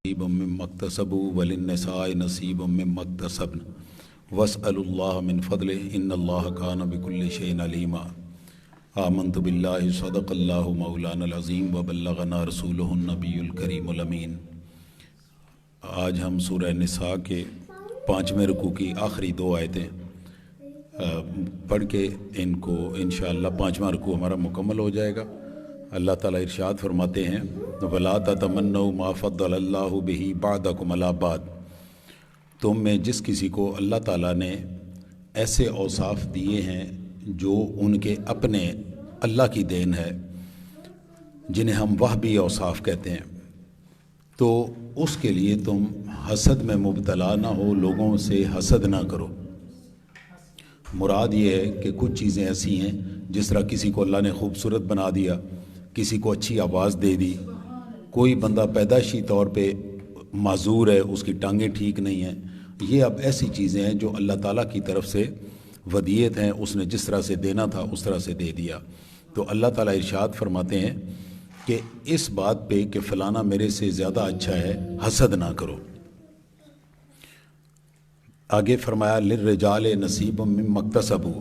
نصیب مما اکتسبوا وللنساء نصیب مما اکتسبن واسألوا اللہ من فضلہ ان اللہ کان بکل شیء علیما آمنت باللہ صدق اللہ مولانا العظیم وبلغنا رسولہ النبی الکریم الامین۔ آج ہم سورہ نساء کے 5ویں رکوع کی آخری 2 آیتیں پڑھ کے ان کو انشاءاللہ 5واں رکوع ہمارا مکمل ہو جائے گا۔ اللہ تعالیٰ ارشاد فرماتے ہیں وَلَا تَتَمَنَّوْا مَا فَضَّلَ اللَّهُ بِهِ بَعْضَكُمْ عَلَىٰ بَعْضٍ، تم میں جس کسی کو اللہ تعالیٰ نے ایسے اوصاف دیے ہیں جو ان کے اپنے اللہ کی دین ہے، جنہیں ہم وہبی اوصاف کہتے ہیں، تو اس کے لیے تم حسد میں مبتلا نہ ہو، لوگوں سے حسد نہ کرو۔ مراد یہ ہے کہ کچھ چیزیں ایسی ہیں جس طرح کسی کو اللہ نے خوبصورت بنا دیا، کسی کو اچھی آواز دے دی، کوئی بندہ پیدائشی طور پہ معذور ہے، اس کی ٹانگیں ٹھیک نہیں ہیں، یہ اب ایسی چیزیں ہیں جو اللہ تعالیٰ کی طرف سے ودیت ہیں، اس نے جس طرح سے دینا تھا اس طرح سے دے دیا۔ تو اللہ تعالیٰ ارشاد فرماتے ہیں کہ اس بات پہ کہ فلانا میرے سے زیادہ اچھا ہے حسد نہ کرو۔ آگے فرمایا للرجال نصیب مما اکتسبوا،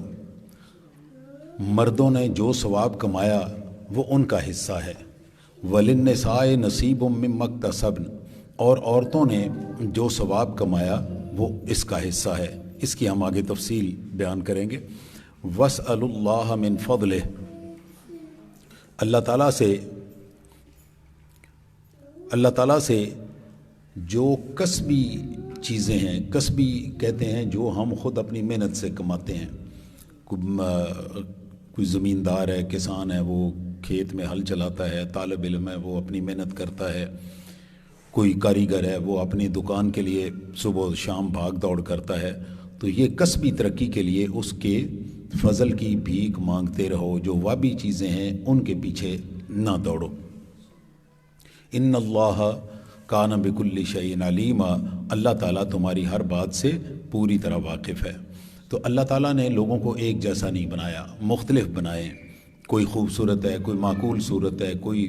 مردوں نے جو ثواب کمایا وہ ان کا حصہ ہے، وللنساء نصیب مما اکتسبن، اور عورتوں نے جو ثواب کمایا وہ اس کا حصہ ہے۔ اس کی ہم آگے تفصیل بیان کریں گے۔ واسألوا اللہ من فضلہ، اللہ تعالیٰ سے جو کسبی چیزیں ہیں، کسبی کہتے ہیں جو ہم خود اپنی محنت سے کماتے ہیں، کوئی زمیندار ہے، کسان ہے، وہ کھیت میں ہل چلاتا ہے، طالب علم ہے، وہ اپنی محنت کرتا ہے، کوئی کاریگر ہے، وہ اپنی دکان کے لیے صبح و شام بھاگ دوڑ کرتا ہے، تو یہ کسبی ترقی کے لیے اس کے فضل کی بھیک مانگتے رہو، جو وابی چیزیں ہیں ان کے پیچھے نہ دوڑو۔ ان اللہ کان بکل شیء علیما، اللہ تعالیٰ تمہاری ہر بات سے پوری طرح واقف ہے۔ تو اللہ تعالیٰ نے لوگوں کو ایک جیسا نہیں بنایا، مختلف بنائے، کوئی خوبصورت ہے، کوئی معقول صورت ہے، کوئی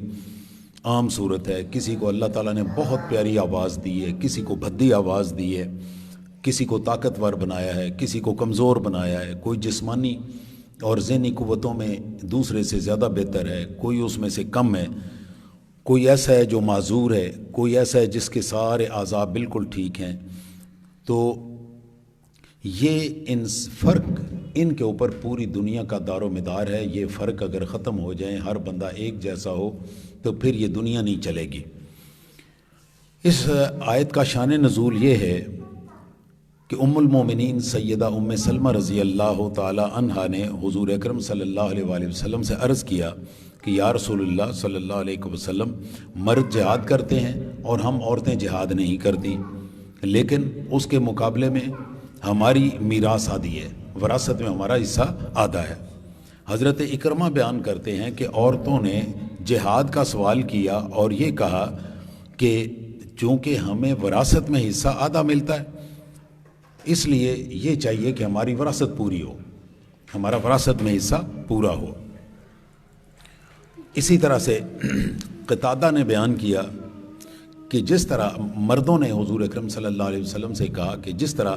عام صورت ہے، کسی کو اللہ تعالیٰ نے بہت پیاری آواز دی ہے، کسی کو بھدی آواز دی ہے، کسی کو طاقتور بنایا ہے، کسی کو کمزور بنایا ہے، کوئی جسمانی اور ذہنی قوتوں میں دوسرے سے زیادہ بہتر ہے، کوئی اس میں سے کم ہے، کوئی ایسا ہے جو معذور ہے، کوئی ایسا ہے جس کے سارے اعضاء بالکل ٹھیک ہیں۔ تو یہ فرق ان کے اوپر پوری دنیا کا دار و مدار ہے۔ یہ فرق اگر ختم ہو جائیں، ہر بندہ ایک جیسا ہو، تو پھر یہ دنیا نہیں چلے گی۔ اس آیت کا شان نزول یہ ہے کہ ام المومنین سیدہ ام سلمہ رضی اللہ تعالی عنہا نے حضور اکرم صلی اللہ علیہ وآلہ وسلم سے عرض کیا کہ یا رسول اللہ صلی اللہ علیہ وسلم، مرد جہاد کرتے ہیں اور ہم عورتیں جہاد نہیں کرتی، لیکن اس کے مقابلے میں ہماری میراث آدھی ہے، وراثت میں ہمارا حصہ آدھا ہے۔ حضرت اکرمہ بیان کرتے ہیں کہ عورتوں نے جہاد کا سوال کیا اور یہ کہا کہ چونکہ ہمیں وراثت میں حصہ آدھا ملتا ہے، اس لیے یہ چاہیے کہ ہماری وراثت پوری ہو، ہمارا وراثت میں حصہ پورا ہو۔ اسی طرح سے قتادہ نے بیان کیا کہ جس طرح مردوں نے حضور اکرم صلی اللہ علیہ وسلم سے کہا کہ جس طرح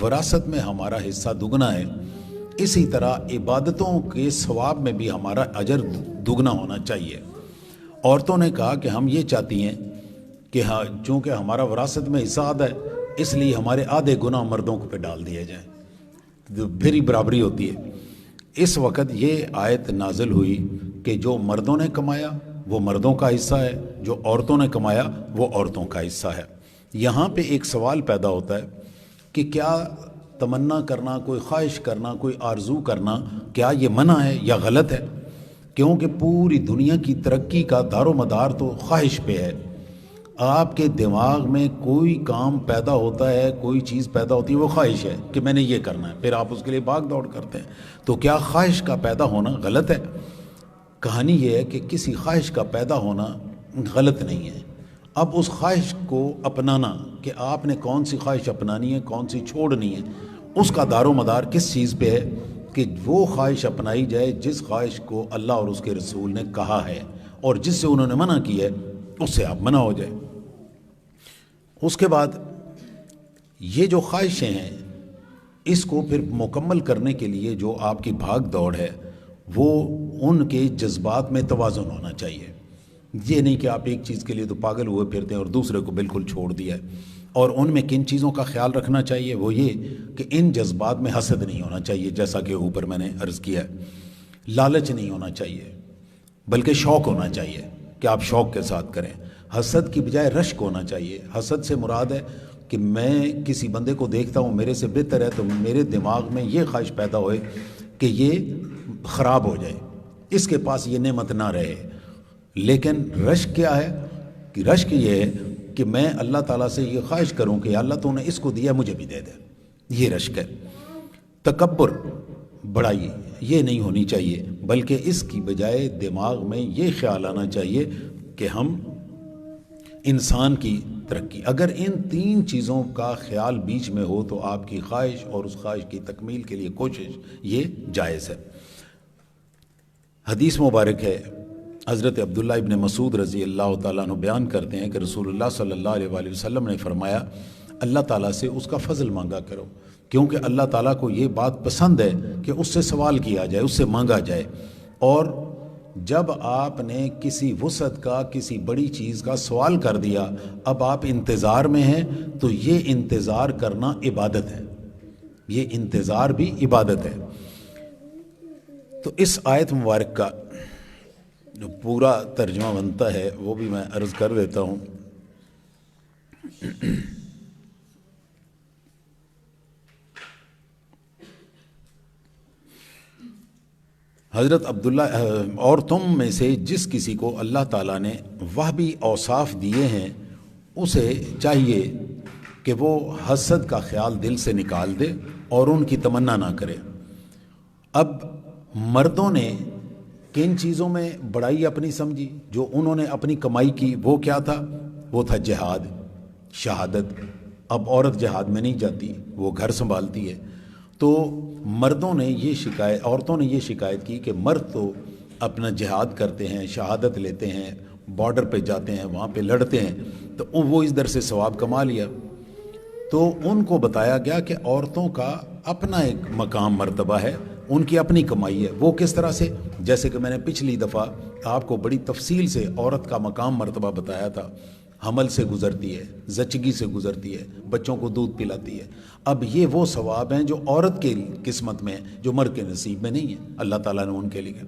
وراثت میں ہمارا حصہ دگنا ہے، اسی طرح عبادتوں کے ثواب میں بھی ہمارا اجر دگنا ہونا چاہیے۔ عورتوں نے کہا کہ ہم یہ چاہتی ہیں کہ ہاں، چونکہ ہمارا وراثت میں حصہ آدھا ہے، اس لیے ہمارے آدھے گناہ مردوں کو پہ ڈال دیے جائیں، تو پھر ہی برابری ہوتی ہے۔ اس وقت یہ آیت نازل ہوئی کہ جو مردوں نے کمایا وہ مردوں کا حصہ ہے، جو عورتوں نے کمایا وہ عورتوں کا حصہ ہے۔ یہاں پہ ایک سوال پیدا ہوتا ہے کہ کیا تمنا کرنا، کوئی خواہش کرنا، کوئی آرزو کرنا، کیا یہ منع ہے یا غلط ہے؟ کیونکہ پوری دنیا کی ترقی کا دار و مدار تو خواہش پہ ہے۔ آپ کے دماغ میں کوئی کام پیدا ہوتا ہے، کوئی چیز پیدا ہوتی ہے، وہ خواہش ہے کہ میں نے یہ کرنا ہے، پھر آپ اس کے لیے بھاگ دوڑ کرتے ہیں۔ تو کیا خواہش کا پیدا ہونا غلط ہے؟ کہانی یہ ہے کہ کسی خواہش کا پیدا ہونا غلط نہیں ہے۔ اب اس خواہش کو اپنانا کہ آپ نے کون سی خواہش اپنانی ہے، کون سی چھوڑنی ہے، اس کا دار و مدار کس چیز پہ ہے کہ وہ خواہش اپنائی جائے جس خواہش کو اللہ اور اس کے رسول نے کہا ہے، اور جس سے انہوں نے منع کیا ہے اس سے آپ منع ہو جائے۔ اس کے بعد یہ جو خواہشیں ہیں اس کو پھر مکمل کرنے کے لیے جو آپ کی بھاگ دوڑ ہے وہ ان کے جذبات میں توازن ہونا چاہیے. یہ نہیں کہ آپ ایک چیز کے لیے تو پاگل ہوئے پھرتے ہیں اور دوسرے کو بالکل چھوڑ دیا ہے. اور ان میں کن چیزوں کا خیال رکھنا چاہیے وہ یہ کہ ان جذبات میں حسد نہیں ہونا چاہیے، جیسا کہ اوپر میں نے عرض کیا ہے. لالچ نہیں ہونا چاہیے بلکہ شوق ہونا چاہیے کہ آپ شوق کے ساتھ کریں. حسد کی بجائے رشک ہونا چاہیے. حسد سے مراد ہے کہ میں کسی بندے کو دیکھتا ہوں میرے سے بہتر ہے تو میرے دماغ میں یہ خواہش پیدا ہوئے کہ یہ خراب ہو جائے، اس کے پاس یہ نعمت نہ رہے. لیکن رشک کیا ہے کہ رشک یہ ہے کہ میں اللہ تعالیٰ سے یہ خواہش کروں کہ اللہ تو نے اس کو دیا مجھے بھی دے دے. یہ رشک ہے. تکبر، بڑائی یہ نہیں ہونی چاہیے بلکہ اس کی بجائے دماغ میں یہ خیال آنا چاہیے کہ ہم انسان کی ترقی. اگر ان تین چیزوں کا خیال بیچ میں ہو تو آپ کی خواہش اور اس خواہش کی تکمیل کے لیے کوشش یہ جائز ہے. حدیث مبارک ہے، حضرت عبداللہ ابن مسعود رضی اللہ تعالیٰ عنہ بیان کرتے ہیں کہ رسول اللہ صلی اللہ علیہ وآلہ وسلم نے فرمایا اللہ تعالیٰ سے اس کا فضل مانگا کرو، کیونکہ اللہ تعالیٰ کو یہ بات پسند ہے کہ اس سے سوال کیا جائے، اس سے مانگا جائے. اور جب آپ نے کسی وسعت کا کسی بڑی چیز کا سوال کر دیا، اب آپ انتظار میں ہیں تو یہ انتظار کرنا عبادت ہے، یہ انتظار بھی عبادت ہے. تو اس آیت مبارک کا جو پورا ترجمہ بنتا ہے وہ بھی میں عرض کر دیتا ہوں. حضرت عبداللہ، اور تم میں سے جس کسی کو اللہ تعالیٰ نے وہبی اوصاف دیے ہیں اسے چاہیے کہ وہ حسد کا خیال دل سے نکال دے اور ان کی تمنا نہ کرے. اب مردوں نے کن چیزوں میں بڑائی اپنی سمجھی؟ جو انہوں نے اپنی کمائی کی وہ کیا تھا؟ وہ تھا جہاد، شہادت. اب عورت جہاد میں نہیں جاتی، وہ گھر سنبھالتی ہے. تو مردوں نے یہ شکایت، عورتوں نے یہ شکایت کی کہ مرد تو اپنا جہاد کرتے ہیں، شہادت لیتے ہیں، بارڈر پہ جاتے ہیں، وہاں پہ لڑتے ہیں، تو وہ اس در سے ثواب کما لیا. تو ان کو بتایا گیا کہ عورتوں کا اپنا ایک مقام مرتبہ ہے، ان کی اپنی کمائی ہے. وہ کس طرح سے؟ جیسے کہ میں نے پچھلی دفعہ آپ کو بڑی تفصیل سے عورت کا مقام مرتبہ بتایا تھا. حمل سے گزرتی ہے، زچگی سے گزرتی ہے، بچوں کو دودھ پلاتی ہے. اب یہ وہ ثواب ہیں جو عورت کی قسمت میں، جو مرد کے نصیب میں نہیں ہے، اللہ تعالیٰ نے ان کے لیے.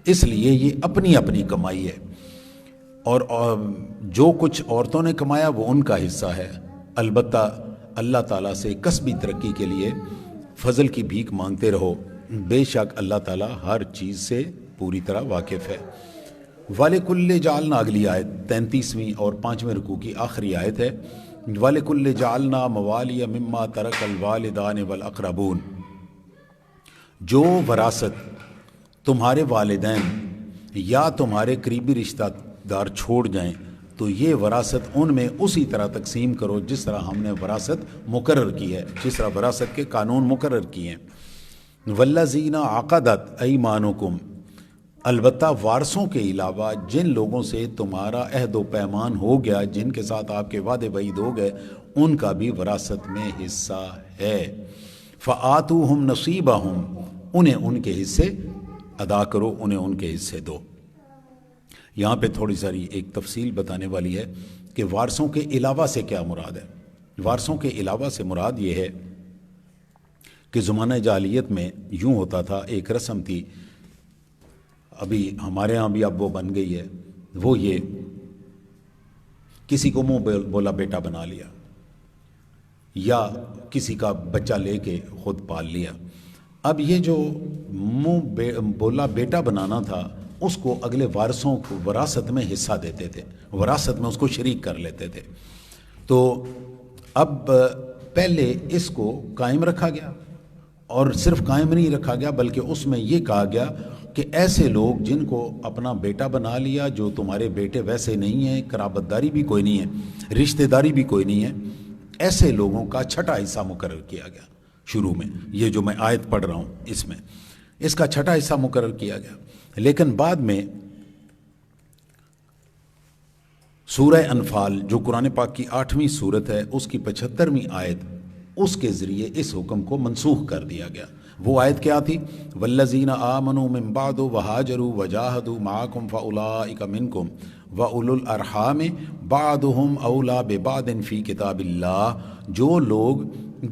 اس لیے یہ اپنی اپنی کمائی ہے، اور جو کچھ عورتوں نے کمایا وہ ان کا حصہ ہے. البتہ اللہ تعالیٰ سے کسبی ترقی کے لیے فضل کی بھیک مانگتے رہو، بے شک اللہ تعالیٰ ہر چیز سے پوری طرح واقف ہے. وَلِكُلِّ جَعَلْنَا، اگلی آیت 33ویں اور 5ویں رکوع کی آخری آیت ہے. وَلِكُلِّ جَعَلْنَا مَوَالِيَ مِمَّا تَرَكَ الْوَالِدَانِ وَالْأَقْرَبُونَ، جو وراثت تمہارے والدین یا تمہارے قریبی رشتہ دار چھوڑ جائیں تو یہ وراثت ان میں اسی طرح تقسیم کرو جس طرح ہم نے وراثت مقرر کی ہے، جس طرح وراثت کے قانون مقرر کیے ہیں. وَالَّذِينَ عَقَدَتْ أَيْمَانُكُمْ، البتہ وارثوں کے علاوہ جن لوگوں سے تمہارا عہد و پیمان ہو گیا، جن کے ساتھ آپ کے وعدے وعید ہو گئے، ان کا بھی وراثت میں حصہ ہے. فَآتُوهُمْ نَصِيبَهُمْ، انہیں ان کے حصے ادا کرو، انہیں ان کے حصے دو. یہاں پہ تھوڑی ساری ایک تفصیل بتانے والی ہے کہ وارثوں کے علاوہ سے کیا مراد ہے. وارثوں کے علاوہ سے مراد یہ ہے کہ زمانہ جاہلیت میں یوں ہوتا تھا، ایک رسم تھی، ابھی ہمارے ہاں بھی اب وہ بن گئی ہے، وہ یہ کسی کو منہ بولا بیٹا بنا لیا یا کسی کا بچہ لے کے خود پال لیا. اب یہ جو منہ بولا بیٹا بنانا تھا اس کو اگلے وارثوں کو وراثت میں حصہ دیتے تھے، وراثت میں اس کو شریک کر لیتے تھے. تو اب پہلے اس کو قائم رکھا گیا، اور صرف قائم نہیں رکھا گیا بلکہ اس میں یہ کہا گیا کہ ایسے لوگ جن کو اپنا بیٹا بنا لیا، جو تمہارے بیٹے ویسے نہیں ہیں، قرابت داری بھی کوئی نہیں ہے، رشتہ داری بھی کوئی نہیں ہے، ایسے لوگوں کا چھٹا حصہ مقرر کیا گیا. شروع میں یہ جو میں آیت پڑھ رہا ہوں اس میں اس کا چھٹا حصہ مقرر کیا گیا. لیکن بعد میں سورہ انفال جو قرآن پاک کی 8ویں صورت ہے، اس کی 75ویں آیت، اس کے ذریعے اس حکم کو منسوخ کر دیا گیا۔ وہ آیت کیا تھی؟ والذین آمنوا من بعد وہاجروا وجاہدوا معکم فاولئک منکم واولو الارحام بعضهم اولی ببعض فی کتاب اللہ، جو لوگ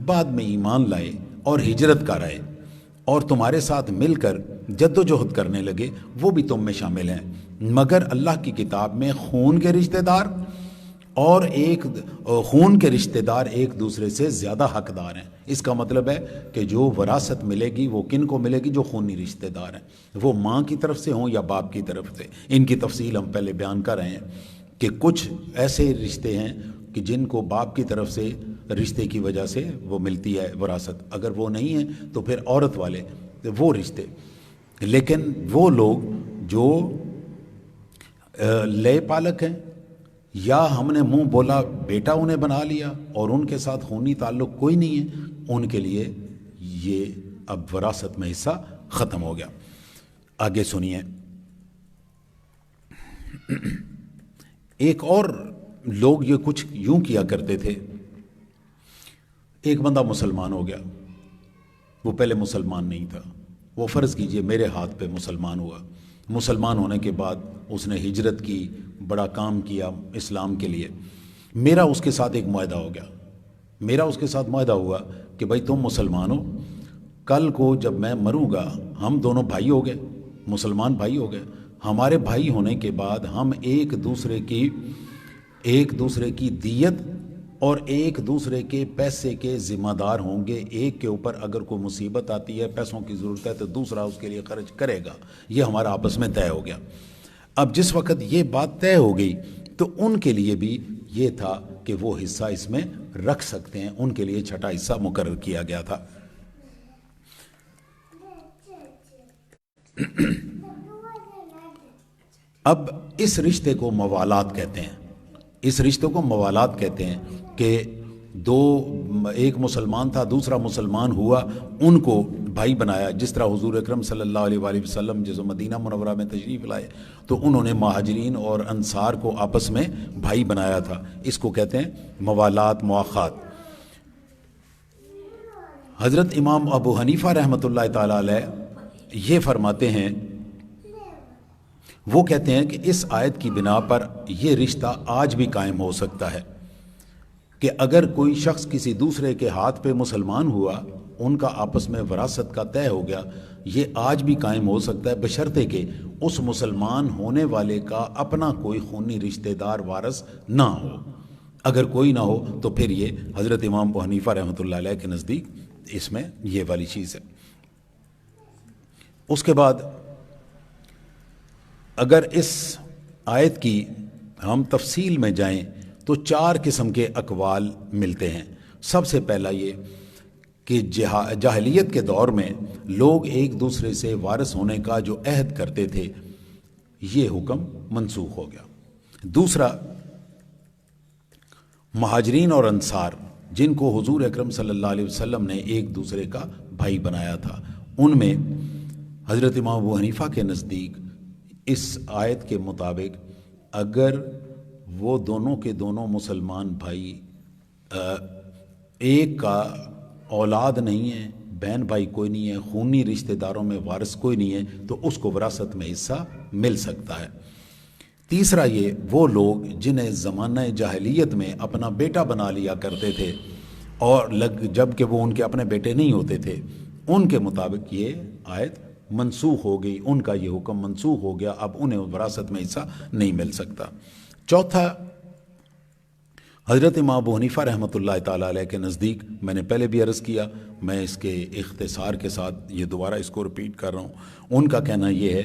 بعد میں ایمان لائے اور ہجرت کر آئے اور تمہارے ساتھ مل کر جد و جہد کرنے لگے، وہ بھی تم میں شامل ہیں، مگر اللہ کی کتاب میں خون کے رشتہ دار اور خون کے رشتہ دار ایک دوسرے سے زیادہ حقدار ہیں۔ اس کا مطلب ہے کہ جو وراثت ملے گی وہ کن کو ملے گی؟ جو خونی رشتہ دار ہیں، وہ ماں کی طرف سے ہوں یا باپ کی طرف سے۔ ان کی تفصیل ہم پہلے بیان کر رہے ہیں کہ کچھ ایسے رشتے ہیں کہ جن کو باپ کی طرف سے رشتے کی وجہ سے وہ ملتی ہے وراثت، اگر وہ نہیں ہیں تو پھر عورت والے وہ رشتے۔ لیکن وہ لوگ جو لے پالک ہیں یا ہم نے منہ بولا بیٹا انہیں بنا لیا اور ان کے ساتھ خونی تعلق کوئی نہیں ہے، ان کے لیے یہ اب وراثت میں حصہ ختم ہو گیا۔ آگے سنیے، ایک اور لوگ یہ کچھ یوں کیا کرتے تھے۔ ایک بندہ مسلمان ہو گیا، وہ پہلے مسلمان نہیں تھا، وہ فرض کیجئے میرے ہاتھ پہ مسلمان ہوا، مسلمان ہونے کے بعد اس نے ہجرت کی، بڑا کام کیا اسلام کے لیے، میرا اس کے ساتھ ایک معاہدہ ہو گیا، میرا اس کے ساتھ معاہدہ ہوا کہ بھائی تم مسلمان ہو، کل کو جب میں مروں گا ہم دونوں بھائی ہو گئے، مسلمان بھائی ہو گئے، ہمارے بھائی ہونے کے بعد ہم ایک دوسرے کی دیت اور ایک دوسرے کے پیسے کے ذمہ دار ہوں گے۔ ایک کے اوپر اگر کوئی مصیبت آتی ہے، پیسوں کی ضرورت ہے، تو دوسرا اس کے لیے خرچ کرے گا۔ یہ ہمارا آپس میں طے ہو گیا۔ اب جس وقت یہ بات طے ہو گئی تو ان کے لیے بھی یہ تھا کہ وہ حصہ اس میں رکھ سکتے ہیں، ان کے لیے چھٹا حصہ مقرر کیا گیا تھا۔ اب اس رشتے کو موالات کہتے ہیں، اس رشتے کو موالات کہتے ہیں کہ ایک مسلمان تھا، دوسرا مسلمان ہوا، ان کو بھائی بنایا، جس طرح حضور اکرم صلی اللہ علیہ وآلہ وسلم جس مدینہ منورہ میں تشریف لائے تو انہوں نے مہاجرین اور انصار کو آپس میں بھائی بنایا تھا، اس کو کہتے ہیں موالات، مواخات۔ حضرت امام ابو حنیفہ رحمۃ اللہ تعالی علیہ یہ فرماتے ہیں، وہ کہتے ہیں کہ اس آیت کی بنا پر یہ رشتہ آج بھی قائم ہو سکتا ہے کہ اگر کوئی شخص کسی دوسرے کے ہاتھ پہ مسلمان ہوا، ان کا آپس میں وراثت کا طے ہو گیا، یہ آج بھی قائم ہو سکتا ہے بشرطے کہ اس مسلمان ہونے والے کا اپنا کوئی خونی رشتہ دار وارث نہ ہو۔ اگر کوئی نہ ہو تو پھر یہ حضرت امام ابو حنیفہ رحمۃ اللہ علیہ کے نزدیک اس میں یہ والی چیز ہے۔ اس کے بعد اگر اس آیت کی ہم تفصیل میں جائیں تو 4 قسم کے اقوال ملتے ہیں۔ سب سے پہلا یہ کہ جاہلیت کے دور میں لوگ ایک دوسرے سے وارث ہونے کا جو عہد کرتے تھے، یہ حکم منسوخ ہو گیا۔ دوسرا، مہاجرین اور انصار جن کو حضور اکرم صلی اللہ علیہ وسلم نے ایک دوسرے کا بھائی بنایا تھا، ان میں حضرت امام ابو حنیفہ کے نزدیک اس آیت کے مطابق اگر وہ دونوں کے دونوں مسلمان بھائی ایک کا اولاد نہیں ہے، بہن بھائی کوئی نہیں ہے، خونی رشتہ داروں میں وارث کوئی نہیں ہے، تو اس کو وراثت میں حصہ مل سکتا ہے۔ تیسرا، یہ وہ لوگ جنہیں زمانہ جاہلیت میں اپنا بیٹا بنا لیا کرتے تھے اور جب کہ وہ ان کے اپنے بیٹے نہیں ہوتے تھے، ان کے مطابق یہ آیت منسوخ ہو گئی، ان کا یہ حکم منسوخ ہو گیا، اب انہیں وراثت میں حصہ نہیں مل سکتا۔ چوتھا، حضرت امام ابو حنیفہ رحمۃ اللہ تعالی علیہ کے نزدیک، میں نے پہلے بھی عرض کیا، میں اس کے اختصار کے ساتھ یہ دوبارہ اس کو ریپیٹ کر رہا ہوں، ان کا کہنا یہ ہے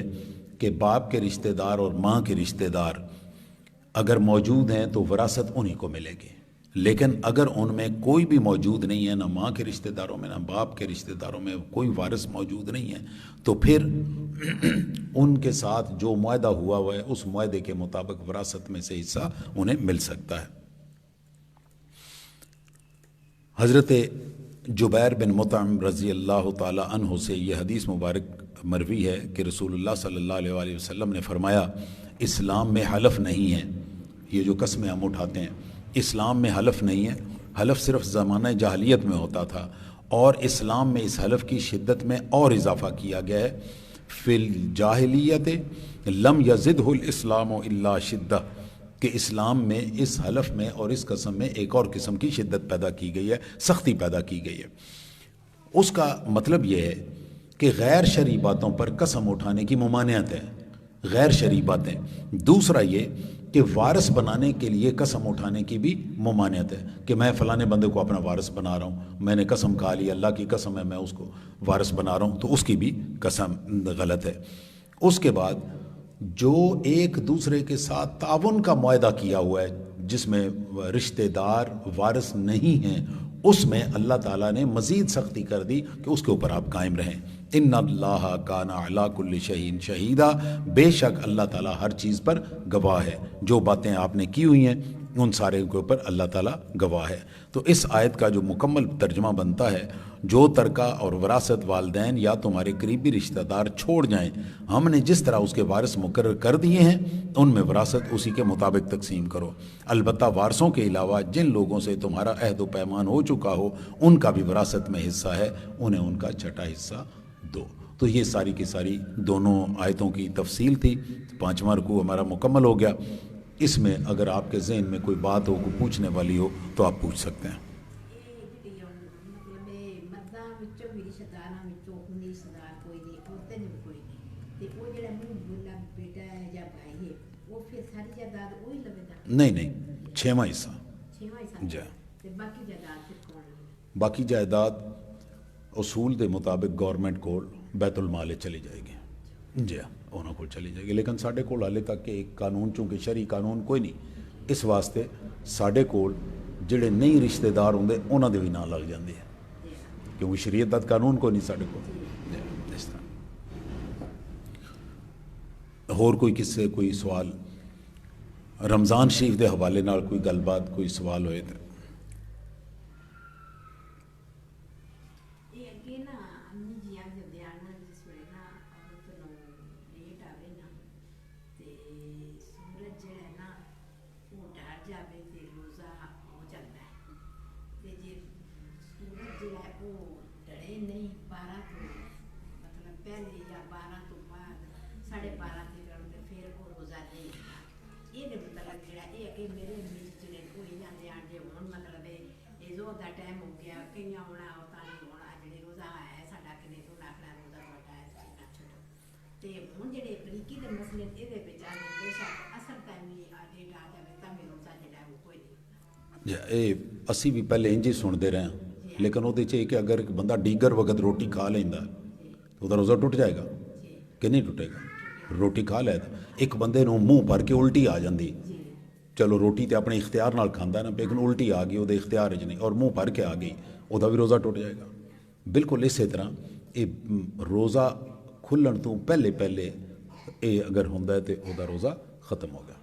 کہ باپ کے رشتہ دار اور ماں کے رشتہ دار اگر موجود ہیں تو وراثت انہیں کو ملے گی، لیکن اگر ان میں کوئی بھی موجود نہیں ہے، نہ ماں کے رشتہ داروں میں نہ باپ کے رشتہ داروں میں کوئی وارث موجود نہیں ہے، تو پھر ان کے ساتھ جو معاہدہ ہوا ہے اس معاہدے کے مطابق وراثت میں سے حصہ انہیں مل سکتا ہے۔ حضرت جبیر بن مطعم رضی اللہ تعالی عنہ سے یہ حدیث مبارک مروی ہے کہ رسول اللہ صلی اللہ علیہ وآلہ وسلم نے فرمایا، اسلام میں حلف نہیں ہے یہ جو قسمیں ہم اٹھاتے ہیں، اسلام میں حلف نہیں ہے، حلف صرف زمانہ جاہلیت میں ہوتا تھا، اور اسلام میں اس حلف کی شدت میں اور اضافہ کیا گیا ہے. فی الجاہلیت لم یزدہ الاسلام الا شدہ، کہ اسلام میں اس حلف میں اور اس قسم میں ایک اور قسم کی شدت پیدا کی گئی ہے، سختی پیدا کی گئی ہے. اس کا مطلب یہ ہے کہ غیر شرعی باتوں پر قسم اٹھانے کی ممانعت ہے، غیر شرعی باتیں. دوسرا یہ کہ وارث بنانے کے لیے قسم اٹھانے کی بھی ممانعت ہے، کہ میں فلاں بندے کو اپنا وارث بنا رہا ہوں، میں نے قسم کھا لی، اللہ کی قسم ہے میں اس کو وارث بنا رہا ہوں، تو اس کی بھی قسم غلط ہے. اس کے بعد جو ایک دوسرے کے ساتھ تعاون کا معاہدہ کیا ہوا ہے، جس میں رشتہ دار وارث نہیں ہیں، اس میں اللہ تعالیٰ نے مزید سختی کر دی کہ اس کے اوپر آپ قائم رہیں. ان اللہ کان علی کل شیء شہیدا، بے شک اللہ تعالیٰ ہر چیز پر گواہ ہے. جو باتیں آپ نے کی ہوئی ہیں ان سارے کے اوپر اللہ تعالیٰ گواہ ہے. تو اس آیت کا جو مکمل ترجمہ بنتا ہے، جو ترکہ اور وراثت والدین یا تمہارے قریبی رشتہ دار چھوڑ جائیں، ہم نے جس طرح اس کے وارث مقرر کر دیے ہیں، ان میں وراثت اسی کے مطابق تقسیم کرو. البتہ وارثوں کے علاوہ جن لوگوں سے تمہارا عہد و پیمان ہو چکا ہو، ان کا بھی وراثت میں حصہ ہے، انہیں ان کا چھٹا حصہ دو. تو یہ ساری کی ساری دونوں آیتوں کی تفصیل تھی. 5واں رکوع ہمارا مکمل ہو گیا. اس میں اگر آپ کے ذہن میں کوئی بات ہو، کوئی پوچھنے والی ہو تو آپ پوچھ سکتے ہیں. نہیں نہیں، 6واں حصہ جی. باقی جائیداد اصول دے مطابق گورنمنٹ کو بیت المال چلی جائے گی جی، انہوں کو چلی جائے گی. لیکن ساڈے کول حالے تک ایک قانون، چونکہ شرعی قانون کوئی نہیں، اس واسطے ساڈے کول جڑے نہیں رشتہ دار ہوندے انہاں دے بھی نام لگ جاندے ہیں، کیونکہ شریعت دا قانون کوئی نہیں ساڈے کول. اس طرح اور کوئی کس سے کوئی سوال رمضان شریف دے حوالے نال کوئی گل بات، کوئی سوال ہوئے تو اسی بھی پہلے انج ہی سنتے رہے ہیں. لیکن وہ کہ اگر ایک بندہ دیگر وقت روٹی کھا لینا تو وہ روزہ ٹوٹ جائے گا کہ نہیں ٹوٹے گا؟ روٹی کھا لے تو ایک بندے نو منہ بھر کے الٹی آ جاندی، چلو روٹی تے اپنے اختیار نال کھاندا ہے نا، لیکن الٹی آ گئی وہ اختیار وچ نہیں، اور منہ بھر کے آ گئی، وہ بھی روزہ ٹوٹ جائے گا. بالکل اسی طرح یہ روزہ کھلن تو پہلے پہلے یہ اگر ہوندا ہے تو وہ روزہ ختم ہو گیا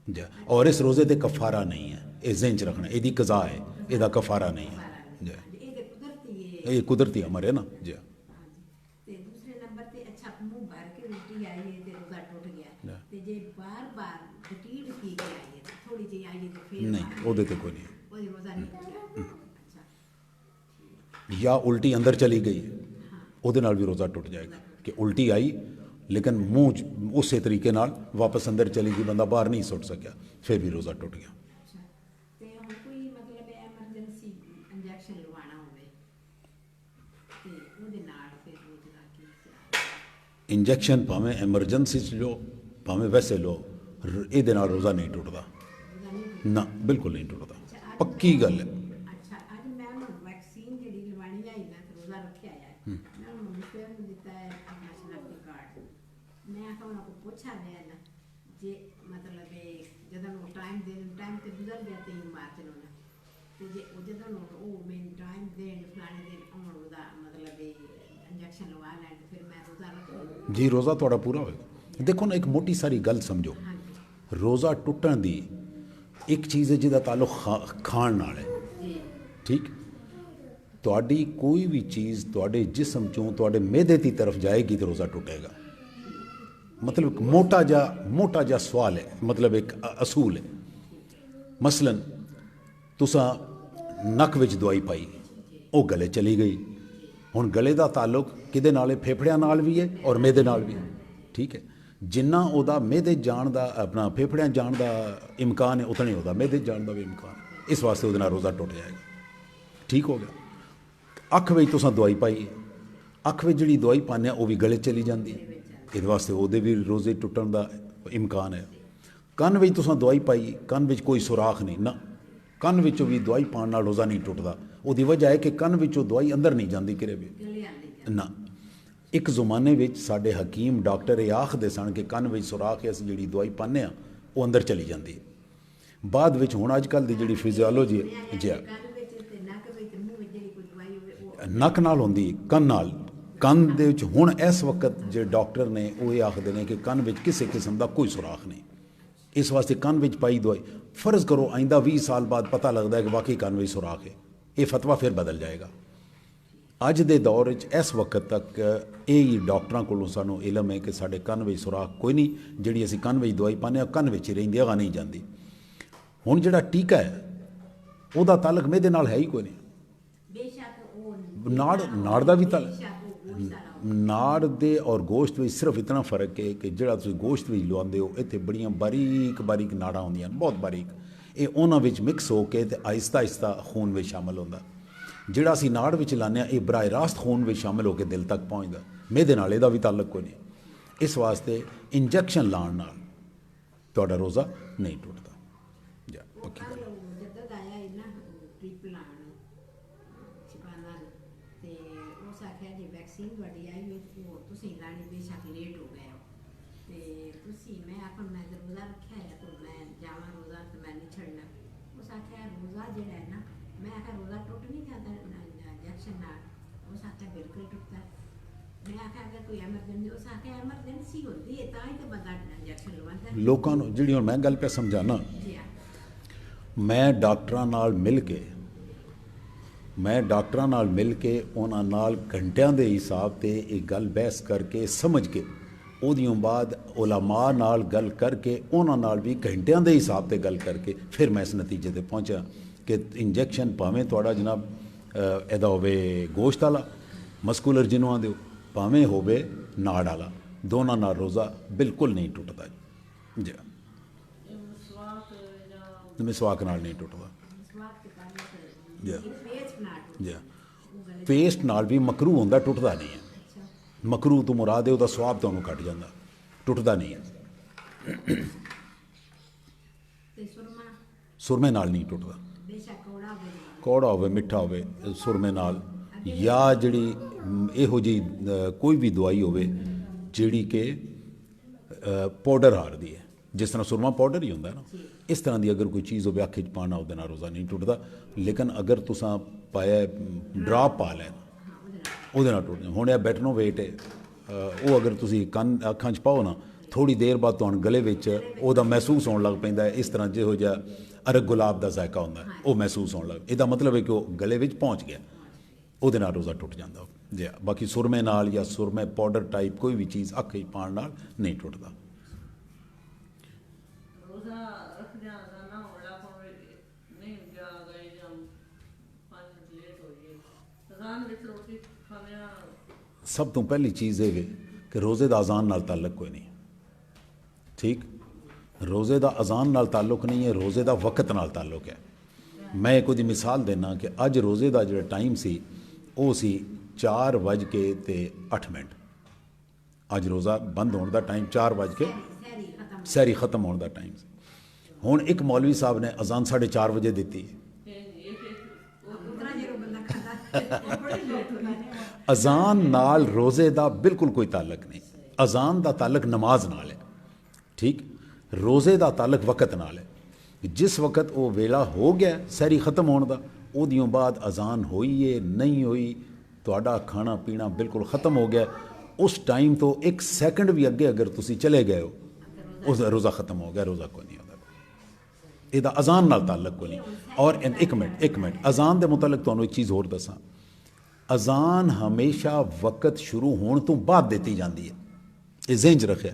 جی. اور اس روزے تے کفارہ نہیں ہے، یہ ذہن چ رکھنا، یہ قضا ہے، یہ کفارہ نہیں ہے جی. یہ قدرتی امر ہے نا جی. نہیں وہ کوئی نہیں، یا الٹی اندر چلی گئی وہ بھی روزہ ٹوٹ جائے گا، کہ الٹی آئی لیکن منہ اسی طریقے نال واپس اندر چلی گئی، بندہ باہر نہیں سٹ سکیا، پھر بھی روزہ ٹوٹ گیا. انجیکشن پاویں ایمرجنسی لو پاویں ویسے لو، یہ روزہ نہیں ٹوٹتا نہ، بالکل نہیں ٹوٹتا، پکی گل ہے. جی روزہ تھوڑا پورا ہوئے. دیکھو نا ایک موٹی ساری گل سمجھو، روزہ ٹوٹن دی ایک چیز ہے جہاں تعلق کھان نال ہے، ٹھیک؟ تہاڈی کوئی بھی چیز تہاڈے جسم چوں تہاڈے معدے کی طرف جائے گی تو روزہ ٹوٹے گا. مطلب موٹا جا سوال ہے، مطلب ایک اصول ہے. ਮਸਲਨ ਤੁਸਾਂ ਨੱਕ ਵਿੱਚ ਦਵਾਈ ਪਾਈ, ਉਹ ਗਲੇ ਚਲੀ ਗਈ। ਹੁਣ ਗਲੇ ਦਾ ਤਾਲੁਕ ਕਿਹਦੇ ਨਾਲ ਹੈ? ਫੇਫੜਿਆਂ ਨਾਲ ਵੀ ਹੈ ਔਰ ਮਿਹਦੇ ਨਾਲ ਵੀ ਹੈ। ਠੀਕ ਹੈ, ਜਿੰਨਾ ਉਹਦਾ ਮਿਹਦੇ ਜਾਣ ਦਾ ਆਪਣਾ ਫੇਫੜਿਆਂ ਜਾਣ ਦਾ ਇਮਕਾਨ ਹੈ, ਉਤਨਾ ਹੀ ਉਹਦਾ ਮਿਹਦੇ ਜਾਣ ਦਾ ਵੀ ਇਮਕਾਨ ਹੈ। ਇਸ ਵਾਸਤੇ ਉਹਦੇ ਨਾਲ ਰੋਜ਼ਾ ਟੁੱਟ ਜਾਏਗਾ। ਠੀਕ ਹੋ ਗਿਆ। ਅੱਖ ਵਿੱਚ ਤੁਸਾਂ ਦਵਾਈ ਪਾਈ ਹੈ, ਅੱਖ ਵਿੱਚ ਜਿਹੜੀ ਦਵਾਈ ਪਾਉਂਦੇ ਆ ਉਹ ਵੀ ਗਲੇ ਚਲੀ ਜਾਂਦੀ ਹੈ, ਇਹਦੇ ਵਾਸਤੇ ਉਹਦੇ ਵੀ ਰੋਜ਼ੇ ਟੁੱਟਣ ਦਾ ਇਮਕਾਨ ਹੈ। ਕੰਨ ਵਿੱਚ ਤੁਸਾਂ ਦਵਾਈ ਪਾਈ, ਕੰਨ ਵਿੱਚ ਕੋਈ ਸੁਰਾਖ ਨਹੀਂ ਨਾ, ਕੰਨ ਵਿੱਚੋਂ ਵੀ ਦਵਾਈ ਪਾਉਣ ਨਾਲ ਰੋਜ਼ਾ ਨਹੀਂ ਟੁੱਟਦਾ। ਉਹਦੀ ਵਜ੍ਹਾ ਹੈ ਕਿ ਕੰਨ ਵਿੱਚੋਂ ਦਵਾਈ ਅੰਦਰ ਨਹੀਂ ਜਾਂਦੀ ਕਿਰੇ ਵੀ ਨਾ। ਇੱਕ ਜ਼ਮਾਨੇ ਵਿੱਚ ਸਾਡੇ ਹਕੀਮ ਡਾਕਟਰ ਇਹ ਆਖਦੇ ਸਨ ਕਿ ਕੰਨ ਵਿੱਚ ਸੁਰਾਖ ਹੈ, ਅਸੀਂ ਜਿਹੜੀ ਦਵਾਈ ਪਾਉਂਦੇ ਹਾਂ ਉਹ ਅੰਦਰ ਚਲੀ ਜਾਂਦੀ ਹੈ। ਬਾਅਦ ਵਿੱਚ ਹੁਣ ਅੱਜ ਕੱਲ੍ਹ ਦੀ ਜਿਹੜੀ ਫਿਜ਼ੀਓਲੋਜੀ ਹੈ ਜੀ ਨੱਕ ਨਾਲ ਹੁੰਦੀ, ਕੰਨ ਨਾਲ, ਕੰਨ ਦੇ ਵਿੱਚ ਹੁਣ ਇਸ ਵਕਤ ਜਿਹੜੇ ਡਾਕਟਰ ਨੇ ਉਹ ਇਹ ਆਖਦੇ ਨੇ ਕਿ ਕੰਨ ਵਿੱਚ ਕਿਸੇ ਕਿਸਮ ਦਾ ਕੋਈ ਸੁਰਾਖ ਨਹੀਂ। ਇਸ ਵਾਸਤੇ ਕੰਨ ਵਿੱਚ ਪਾਈ ਦਵਾਈ, ਫਰਜ਼ ਕਰੋ ਆਇੰਦਾ 20 ਸਾਲ ਬਾਅਦ ਪਤਾ ਲੱਗਦਾ ਹੈ ਕਿ ਵਾਕਈ ਕੰਨ ਵਿੱਚ ਸੁਰਾਖ ਹੈ, ਇਹ ਫਤਵਾ ਫਿਰ ਬਦਲ ਜਾਏਗਾ। ਅੱਜ ਦੇ ਦੌਰ ਵਿੱਚ ਇਸ ਵਕਤ ਤੱਕ ਇਹ ਹੀ ਡਾਕਟਰਾਂ ਕੋਲੋਂ ਸਾਨੂੰ ਇਲਮ ਹੈ ਕਿ ਸਾਡੇ ਕੰਨ ਵਿੱਚ ਸੁਰਾਖ ਕੋਈ ਨਹੀਂ, ਜਿਹੜੀ ਅਸੀਂ ਕੰਨ ਵਿੱਚ ਦਵਾਈ ਪਾਉਂਦੇ ਹਾਂ ਕੰਨ ਵਿੱਚ ਹੀ ਰਹਿੰਦੀ, ਅਗਾਂਹ ਨਹੀਂ ਜਾਂਦੀ। ਹੁਣ ਜਿਹੜਾ ਟੀਕਾ ਹੈ ਉਹਦਾ ਤਾਲੁਕ ਮਿਹਦੇ ਨਾਲ ਹੈ ਹੀ ਕੋਈ ਨਹੀਂ। ਨਾੜ ਦਾ ਵੀ ਨਾੜ ਦੇ ਔਰ ਗੋਸ਼ਤ ਵਿੱਚ ਸਿਰਫ ਇਤਨਾ ਫਰਕ ਹੈ ਕਿ ਜਿਹੜਾ ਤੁਸੀਂ ਗੋਸ਼ਤ ਵਿੱਚ ਲਵਾਉਂਦੇ ਹੋ ਇੱਥੇ ਬੜੀਆਂ ਬਾਰੀਕ ਬਾਰੀਕ ਨਾੜਾਂ ਹੁੰਦੀਆਂ ਨੇ, ਬਹੁਤ ਬਾਰੀਕ, ਇਹ ਉਹਨਾਂ ਵਿੱਚ ਮਿਕਸ ਹੋ ਕੇ ਤੇ ਆਹਿਸਤਾ ਆਹਿਸਤਾ ਖੂਨ ਵਿੱਚ ਸ਼ਾਮਲ ਹੁੰਦਾ। ਜਿਹੜਾ ਅਸੀਂ ਨਾੜ ਵਿੱਚ ਲਾਉਂਦੇ ਹਾਂ ਇਹ ਬਰਾਹ ਰਾਸਤ ਖੂਨ ਵਿੱਚ ਸ਼ਾਮਲ ਹੋ ਕੇ ਦਿਲ ਤੱਕ ਪਹੁੰਚਦਾ, ਮਿਹਦੇ ਨਾਲ ਇਹਦਾ ਵੀ ਤਾਲੁਕ ਕੋਈ ਨਹੀਂ। ਇਸ ਵਾਸਤੇ ਇੰਜੈਕਸ਼ਨ ਲਾਉਣ ਨਾਲ ਤੁਹਾਡਾ ਰੋਜ਼ਾ ਨਹੀਂ ਟੁੱਟਦਾ। ਪੱਕੀ ਗੱਲ ਵੈਕਸੀਨ ਤੁਹਾਡੀ ਆਈ ਹੋਈ ਉਹ ਤੁਸੀਂ ਲਾਣੀ ਬੇਸ਼ੱਕ ਲੇਟ ਹੋ ਗਏ ਹੋ ਤੇ ਤੁਸੀਂ ਮੈਂ ਆਪਾਂ ਮੈਂ ਰੋਜ਼ਾ ਰੱਖਿਆ ਹੈ ਤੇ ਮੈਂ ਜਾਵਾਂ ਰੋਜ਼ਾ ਤੇ ਮੈਂ ਨਹੀਂ ਛੱਡਣਾ। ਉਸ ਆਖਿਆ ਰੋਜ਼ਾ ਜਿਹੜਾ ਹੈ ਨਾ, ਮੈਂ ਆਖਿਆ ਰੋਜ਼ਾ ਟੁੱਟ ਨਹੀਂ ਜਾਂਦਾ ਇੰਜੈਕਸ਼ਨ ਨਾਲ, ਉਸ ਆਖਿਆ ਬਿਲਕੁਲ ਟੁੱਟਦਾ। ਮੈਂ ਆਖਿਆ ਅਗਰ ਕੋਈ ਐਮਰਜੈਂਸੀ, ਉਸ ਆਖਿਆ ਐਮਰਜੈਂਸੀ ਹੁੰਦੀ ਹੈ ਤਾਂ ਹੀ ਤਾਂ ਬੰਦਾ ਇੰਜੈਕਸ਼ਨ ਲਵਾਉਂਦਾ। ਲੋਕਾਂ ਨੂੰ ਜਿਹੜੀ ਹੁਣ ਮੈਂ ਗੱਲ ਪਿਆ ਸਮਝਾਣਾ, ਮੈਂ ਡਾਕਟਰਾਂ ਨਾਲ ਮਿਲ ਕੇ ਉਹਨਾਂ ਨਾਲ ਘੰਟਿਆਂ ਦੇ ਹਿਸਾਬ ਤੇ ਇਹ ਗੱਲ ਬਹਿਸ ਕਰਕੇ ਸਮਝ ਕੇ ਉਹਦੀਆਂ ਬਾਅਦ ਉਲਮਾ ਨਾਲ ਗੱਲ ਕਰਕੇ ਉਹਨਾਂ ਨਾਲ ਵੀ ਘੰਟਿਆਂ ਦੇ ਹਿਸਾਬ ਤੇ ਗੱਲ ਕਰਕੇ ਫਿਰ ਮੈਂ ਇਸ ਨਤੀਜੇ ਤੇ ਪਹੁੰਚਿਆ ਕਿ ਇੰਜੈਕਸ਼ਨ ਭਾਵੇਂ ਤੁਹਾਡਾ ਜਨਾਬ ਇਹਦਾ ਹੋਵੇ ਗੋਸ਼ਤ ਵਾਲਾ ਮਸਕੂਲਰ ਜਿਹਨੂੰ ਆਂਦੇ ਹੋ, ਭਾਵੇਂ ਹੋਵੇ ਨਾੜ ਵਾਲਾ, ਦੋਨਾਂ ਨਾਲ ਰੋਜ਼ਾ ਬਿਲਕੁਲ ਨਹੀਂ ਟੁੱਟਦਾ ਜੀ। ਮਿਸਵਾਕ ਨਾਲ ਨਹੀਂ ਟੁੱਟਦਾ ਜੀ। ਪੇਸਟ ਨਾਲ ਵੀ ਮਕਰੂ ਹੁੰਦਾ, ਟੁੱਟਦਾ ਨਹੀਂ ਹੈ। ਮਕਰੂ ਤੋਂ ਮੁਰਾਦ ਹੈ ਉਹਦਾ ਸਵਾਬ ਤੁਹਾਨੂੰ ਘਟ ਜਾਂਦਾ, ਟੁੱਟਦਾ ਨਹੀਂ ਹੈ। ਸੁਰਮੇ ਨਾਲ ਨਹੀਂ ਟੁੱਟਦਾ, ਕੌੜਾ ਹੋਵੇ ਮਿੱਠਾ ਹੋਵੇ ਸੁਰਮੇ ਨਾਲ, ਜਾਂ ਜਿਹੜੀ ਇਹੋ ਜਿਹੀ ਕੋਈ ਵੀ ਦਵਾਈ ਹੋਵੇ ਜਿਹੜੀ ਕਿ ਪਾਊਡਰ ਹਾਰਦੀ ਹੈ, ਜਿਸ ਤਰ੍ਹਾਂ ਸੁਰਮਾ ਪਾਊਡਰ ਹੀ ਹੁੰਦਾ ਨਾ, ਇਸ ਤਰ੍ਹਾਂ ਦੀ ਅਗਰ ਕੋਈ ਚੀਜ਼ ਹੋਵੇ ਅੱਖ 'ਚ ਪਾਉਣਾ, ਉਹਦੇ ਨਾਲ ਰੋਜ਼ਾ ਨਹੀਂ ਟੁੱਟਦਾ। ਲੇਕਿਨ ਅਗਰ ਤੁਸਾਂ ਪਾਇਆ ਡਰਾਪ ਪਾ ਲੈਣ ਉਹਦੇ ਨਾਲ ਟੁੱਟ ਜਾਂਦਾ। ਹੁਣ ਇਹ ਬੈਟਨੋਵੇਟ ਹੈ, ਉਹ ਅਗਰ ਤੁਸੀਂ ਕੰਨ ਅੱਖਾਂ 'ਚ ਪਾਓ ਨਾ, ਥੋੜ੍ਹੀ ਦੇਰ ਬਾਅਦ ਤੁਹਾਨੂੰ ਗਲੇ ਵਿੱਚ ਉਹਦਾ ਮਹਿਸੂਸ ਹੋਣ ਲੱਗ ਪੈਂਦਾ ਹੈ, ਇਸ ਤਰ੍ਹਾਂ ਜਿਹੋ ਜਿਹਾ ਅਰਗ ਗੁਲਾਬ ਦਾ ਜ਼ਾਇਕਾ ਹੁੰਦਾ ਉਹ ਮਹਿਸੂਸ ਹੋਣ ਲੱਗ, ਇਹਦਾ ਮਤਲਬ ਹੈ ਕਿ ਉਹ ਗਲੇ ਵਿੱਚ ਪਹੁੰਚ ਗਿਆ, ਉਹਦੇ ਨਾਲ ਰੋਜ਼ਾ ਟੁੱਟ ਜਾਂਦਾ ਜੀ। ਬਾਕੀ ਸੁਰਮੇ ਨਾਲ ਜਾਂ ਸੁਰਮੇ ਪਾਊਡਰ ਟਾਈਪ ਕੋਈ ਵੀ ਚੀਜ਼ ਅੱਖ 'ਚ ਪਾਉਣ ਨਾਲ ਨਹੀਂ ਟੁੱਟਦਾ। ਸਭ ਤੋਂ ਪਹਿਲੀ ਚੀਜ਼ ਇਹ ਹੈ ਕਿ ਰੋਜ਼ੇ ਦਾ ਅਜ਼ਾਨ ਨਾਲ ਤਾਲੁਕ ਕੋਈ ਨਹੀਂ। ਠੀਕ, ਰੋਜ਼ੇ ਦਾ ਅਜ਼ਾਨ ਨਾਲ ਤਾਲੁਕ ਨਹੀਂ ਹੈ, ਰੋਜ਼ੇ ਦਾ ਵਕਤ ਨਾਲ ਤਾਲੁਕ ਹੈ। ਮੈਂ ਇੱਕ ਉਹਦੀ ਮਿਸਾਲ ਦੇਣਾ ਕਿ ਅੱਜ ਰੋਜ਼ੇ ਦਾ ਜਿਹੜਾ ਟਾਈਮ ਸੀ ਉਹ ਸੀ 4:08। ਅੱਜ ਰੋਜ਼ਾ ਬੰਦ ਹੋਣ ਦਾ ਟਾਈਮ 4 ਸਹਿਰੀ ਖਤਮ ਹੋਣ ਦਾ ਟਾਈਮ ਸੀ। ਹੁਣ ਇੱਕ ਮੌਲਵੀ ਸਾਹਿਬ ਨੇ ਅਜ਼ਾਨ 4:30 ਵਜੇ ਦਿੱਤੀ। ਅਜ਼ਾਨ ਨਾਲ ਰੋਜ਼ੇ ਦਾ ਬਿਲਕੁਲ ਕੋਈ ਤਾਲੁਕ ਨਹੀਂ। ਅਜ਼ਾਨ ਦਾ ਤਾਲੁਕ ਨਮਾਜ਼ ਨਾਲ ਹੈ। ਠੀਕ, ਰੋਜ਼ੇ ਦਾ ਤਾਲੁਕ ਵਕਤ ਨਾਲ ਹੈ। ਜਿਸ ਵਕਤ ਉਹ ਵੇਲਾ ਹੋ ਗਿਆ ਸਹਿਰੀ ਖਤਮ ਹੋਣ ਦਾ, ਉਹਦੀਆਂ ਬਾਅਦ ਅਜ਼ਾਨ ਹੋਈ ਹੈ ਨਹੀਂ ਹੋਈ, ਤੁਹਾਡਾ ਖਾਣਾ ਪੀਣਾ ਬਿਲਕੁਲ ਖਤਮ ਹੋ ਗਿਆ, ਉਸ ਟਾਈਮ ਤੋਂ 1 ਸੈਕਿੰਡ ਵੀ ਅੱਗੇ ਅਗਰ ਤੁਸੀਂ ਚਲੇ ਗਏ ਹੋ, ਉਸ ਦਾ ਰੋਜ਼ਾ ਖਤਮ ਹੋ ਗਿਆ, ਰੋਜ਼ਾ ਕੋਈ ਨਹੀਂ ਹੁੰਦਾ। ਇਹਦਾ ਅਜ਼ਾਨ ਨਾਲ ਤਾਲੁਕ ਕੋਈ ਨਹੀਂ। ਔਰ ਇੱਕ ਮਿੰਟ ਅਜ਼ਾਨ ਦੇ ਮੁਤਲਕ ਤੁਹਾਨੂੰ ਇੱਕ ਚੀਜ਼ ਹੋਰ ਦੱਸਾਂ, ਅਜ਼ਾਨ ਹਮੇਸ਼ਾ ਵਕਤ ਸ਼ੁਰੂ ਹੋਣ ਤੋਂ ਬਾਅਦ ਦਿੱਤੀ ਜਾਂਦੀ ਹੈ, ਇਹ ਜ਼ਿਹਨ 'ਚ ਰੱਖਿਆ।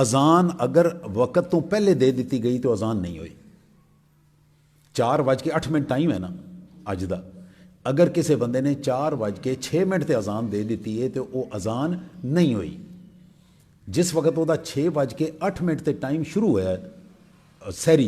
ਅਜ਼ਾਨ ਅਗਰ ਵਕਤ ਤੋਂ ਪਹਿਲੇ ਦੇ ਦਿੱਤੀ ਗਈ ਤਾਂ ਅਜ਼ਾਨ ਨਹੀਂ ਹੋਈ। 4:08 ਟਾਈਮ ਹੈ ਨਾ ਅੱਜ ਦਾ, ਅਗਰ ਕਿਸੇ ਬੰਦੇ ਨੇ 4:06 ਤੇ ਅਜ਼ਾਨ ਦੇ ਦਿੱਤੀ ਹੈ ਤੇ ਉਹ ਅਜ਼ਾਨ ਨਹੀਂ ਹੋਈ। ਜਿਸ ਵਕਤ ਉਹਦਾ 6:08 ਤੇ ਟਾਈਮ ਸ਼ੁਰੂ ਹੋਇਆ, ਸਹਿਰੀ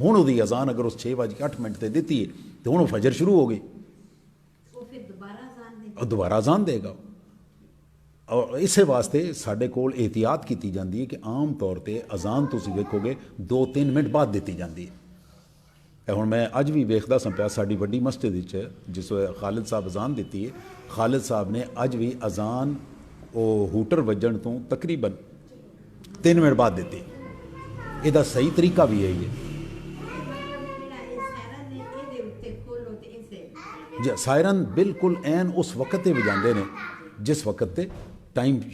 ਹੁਣ ਉਹਦੀ ਅਜ਼ਾਨ ਅਗਰ ਉਸ 6:08 ਤੇ ਦਿੱਤੀ ਹੈ ਤੇ ਹੁਣ ਉਹ ਫਜਰ ਸ਼ੁਰੂ ਹੋ ਗਈ, ਉਹ ਫਿਰ ਉਹ ਦੁਬਾਰਾ ਅਜ਼ਾਨ ਦੇਗਾ। ਔਰ ਇਸੇ ਵਾਸਤੇ ਸਾਡੇ ਕੋਲ ਇਹਤਿਆਤ ਕੀਤੀ ਜਾਂਦੀ ਹੈ ਕਿ ਆਮ ਤੌਰ ਤੇ ਅਜ਼ਾਨ ਤੁਸੀਂ ਵੇਖੋਗੇ 2-3 ਮਿੰਟ ਬਾਅਦ ਦਿੱਤੀ ਜਾਂਦੀ ਹੈ। ਹੁਣ ਮੈਂ ਅੱਜ ਵੀ ਵੇਖਦਾ ਸਾਂ ਪਿਆ ਸਾਡੀ ਵੱਡੀ ਮਸਜਿਦ ਵਿੱਚ ਜਿਸ ਵੇਲੇ ਖਾਲਿਦ ਸਾਹਿਬ ਅਜ਼ਾਨ ਦਿੱਤੀ ਹੈ, ਖਾਲਿਦ ਸਾਹਿਬ ਨੇ ਅੱਜ ਵੀ ਅਜ਼ਾਨ ਉਹ ਹੂਟਰ ਵੱਜਣ ਤੋਂ ਤਕਰੀਬਨ 3 ਮਿੰਟ ਬਾਅਦ ਦਿੱਤੀ। ਇਹਦਾ ਸਹੀ ਤਰੀਕਾ ਵੀ ਇਹੀ ਹੈ। ਜੀ ਸਾਇਰਨ ਬਿਲਕੁਲ ਐਨ ਉਸ ਵਕਤ ਤੇ ਵਜਾਉਂਦੇ ਨੇ ਜਿਸ ਵਕਤ ਤੇ ਟਾਈਮ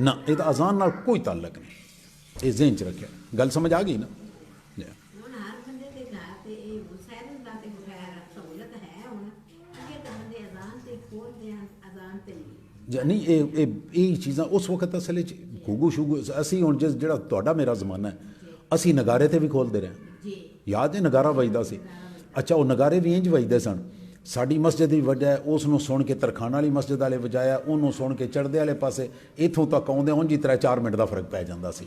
ਨਾ, ਇਹਦਾ ਅਜ਼ਾਨ ਨਾਲ ਕੋਈ ਤਾਲੁਕ ਨਹੀਂ। ਇਹ ਜ਼ਿਹਨ 'ਚ ਰੱਖਿਆ, ਗੱਲ ਸਮਝ ਆ ਗਈ ਨਾ। ਨਹੀਂ ਇਹ ਚੀਜ਼ਾਂ ਉਸ ਵਕਤ ਅਸਲ 'ਚ ਘੂਗੂ ਸ਼ੂਗੂ ਅਸੀਂ ਹੁਣ ਜਿਹੜਾ ਤੁਹਾਡਾ ਮੇਰਾ ਜ਼ਮਾਨਾ ਹੈ, ਅਸੀਂ ਨਗਾਰੇ ਤੇ ਵੀ ਖੋਲ੍ਹਦੇ ਰਹੇ। ਯਾਦ ਹੈ ਨਗਾਰਾ ਵੱਜਦਾ ਸੀ? ਅੱਛਾ, ਉਹ ਨਗਾਰੇ ਵੀ ਇੰਝ ਵੱਜਦੇ ਸਨ। ਸਾਡੀ ਮਸਜਿਦ ਵੀ ਵੱਜਿਆ, ਉਸ ਨੂੰ ਸੁਣ ਕੇ ਤਰਖਾਣ ਵਾਲੀ ਮਸਜਿਦ ਵਾਲੇ ਵਜਾਇਆ, ਉਹਨੂੰ ਸੁਣ ਕੇ ਚੜ੍ਹਦੇ ਵਾਲੇ ਪਾਸੇ ਇੱਥੋਂ ਤੱਕ ਆਉਂਦੇ ਉਂਝ ਹੀ 3-4 ਮਿੰਟ ਦਾ ਫਰਕ ਪੈ ਜਾਂਦਾ ਸੀ।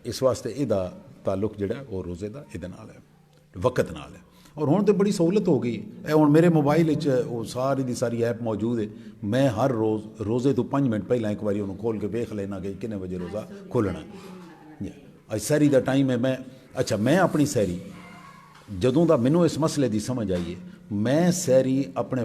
ਇਸ ਵਾਸਤੇ ਇਹਦਾ ਤਾਲੁਕ ਜਿਹੜਾ ਉਹ ਰੋਜ਼ੇ ਦਾ ਇਹਦੇ ਨਾਲ ਹੈ, ਵਕਤ ਨਾਲ ਹੈ। ਔਰ ਹੁਣ ਤਾਂ ਬੜੀ ਸਹੂਲਤ ਹੋ ਗਈ। ਇਹ ਹੁਣ ਮੇਰੇ ਮੋਬਾਈਲ ਵਿੱਚ ਉਹ ਸਾਰੀ ਦੀ ਸਾਰੀ ਐਪ ਮੌਜੂਦ ਹੈ। ਮੈਂ ਹਰ ਰੋਜ਼ ਰੋਜ਼ੇ ਤੋਂ 5 ਮਿੰਟ ਪਹਿਲਾਂ ਇੱਕ ਵਾਰੀ ਉਹਨੂੰ ਖੋਲ੍ਹ ਕੇ ਵੇਖ ਲੈਣਾ ਕਿ ਕਿੰਨੇ ਵਜੇ ਰੋਜ਼ਾ ਖੋਲ੍ਹਣਾ। ਅੱਜ ਸਹਿਰੀ ਦਾ ਟਾਈਮ ਹੈ। ਮੈਂ ਆਪਣੀ ਸਹਿਰੀ ਜਦੋਂ ਦਾ ਮੈਨੂੰ ਇਸ ਮਸਲੇ ਦੀ ਸਮਝ ਆਈ ਹੈ, ਮੈਂ ਸਹਿਰੀ ਆਪਣੇ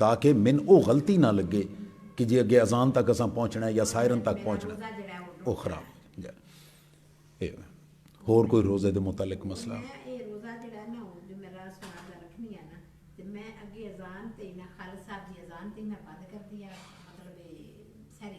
ਤਾਂ ਕਿ ਮੈਨੂੰ ਉਹ ਗਲਤੀ ਨਾ ਲੱਗੇ ਕਿ ਜੇ ਅੱਗੇ ਅਜ਼ਾਨ ਤੱਕ ਅਸਾਂ ਪਹੁੰਚਣਾ ਜਾਂ ਸਾਇਰਨ ਤੱਕ ਪਹੁੰਚਣਾ, ਉਹ ਖਰਾਬ। ਹੋਰ ਕੋਈ ਰੋਜ਼ੇ ਦੇ ਮੁਤਲਕ ਮਸਲਾ? ਰੋਜ਼ਾ ਜਿਹੜਾ ਨਾ ਜੋ ਮੇਰਾ ਸਵਾਲ ਰੱਖਣੀ ਹੈ ਨਾ, ਤੇ ਮੈਂ ਅੱਗੇ ਅਜ਼ਾਨ ਤੇ ਨਾ ਖਾਲਦ ਸਾਹਿਬ ਦੀ ਅਜ਼ਾਨ ਤੇ ਮੈਂ ਬੰਦ ਕਰਦੀ ਆ, ਮਤਲਬ ਸਹਿਰੀ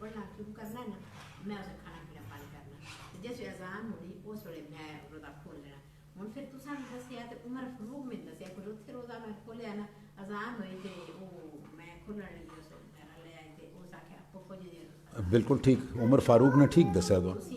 ਪੜ੍ਹਨਾ ਸ਼ੁਰੂ ਕਰਨਾ ਨਾ, ਮੈਂ ਉਸੇ ਖਾਣਾ ਪੀਣਾ ਬੰਦ ਕਰਨਾ, ਤੇ ਜੈਸੇ ਅਜ਼ਾਨ ਹੋਣੀ ਉਸ ਵੇਲੇ ਮੈਂ ਰੋਜ਼ਾ ਖੋਲ ਲੈਣਾ। ਹੁਣ ਫਿਰ ਤੁਸੀਂ ਦੱਸਿਆ ਤੇ ਉਮਰ ਫਰੂਕ ਮੈਨੂੰ ਦੱਸਿਆ ਕਿ ਉੱਥੇ ਰੋਜ਼ਾ ਮੈਂ ਖੋਲਿਆ ਨਾ, ਅਜ਼ਾਨ ਹੋਈ ਤੇ ਉਹ ਮੈਂ ਖੋਲਣ ਲੱਗੀ ਉਸ ਮੇਰਾ ਲੈ ਆਏ ਤੇ ਉਸ ਆਖਿਆ ਆਪੋ ਕੁਝ ਬਿਲਕੁਲ ਠੀਕ, ਉਮਰ ਫਾਰੂਕ ਨੇ ਠੀਕ ਦੱਸਿਆ ਤੁਹਾਨੂੰ।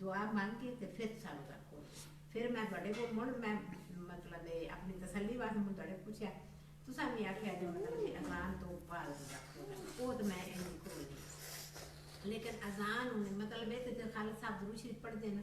ਦੁਆ ਮੰਗ ਕੇ ਤੇ ਫਿਰ ਸਾਨੂੰ ਰੱਖੋ। ਫਿਰ ਮੈਂ ਤੁਹਾਡੇ ਕੋਲ ਮੁੜ ਮੈਂ ਮਤਲਬ ਆਪਣੀ ਤਸੱਲੀ ਵਾਸਤੇ ਮੈਂ ਤੁਹਾਡੇ ਪੁੱਛਿਆ, ਤੁਸੀਂ ਵੀ ਆਖਿਆ ਜੋ ਮਤਲਬ ਅਜ਼ਾਨ ਤੋਂ ਬਾਅਦ ਰੱਖੋ, ਉਹ ਤਾਂ ਮੈਂ ਇਹ ਨਹੀਂ ਖੋਲ੍ਹਦੀ। ਲੇਕਿਨ ਅਜ਼ਾਨ ਉਹਨੇ ਮਤਲਬ ਇਹ ਤੇ ਖਾਲਦ ਸਾਹਿਬ ਦੁਰੂਦ ਸ਼ਰੀਫ ਪੜ੍ਹਦੇ ਨੇ,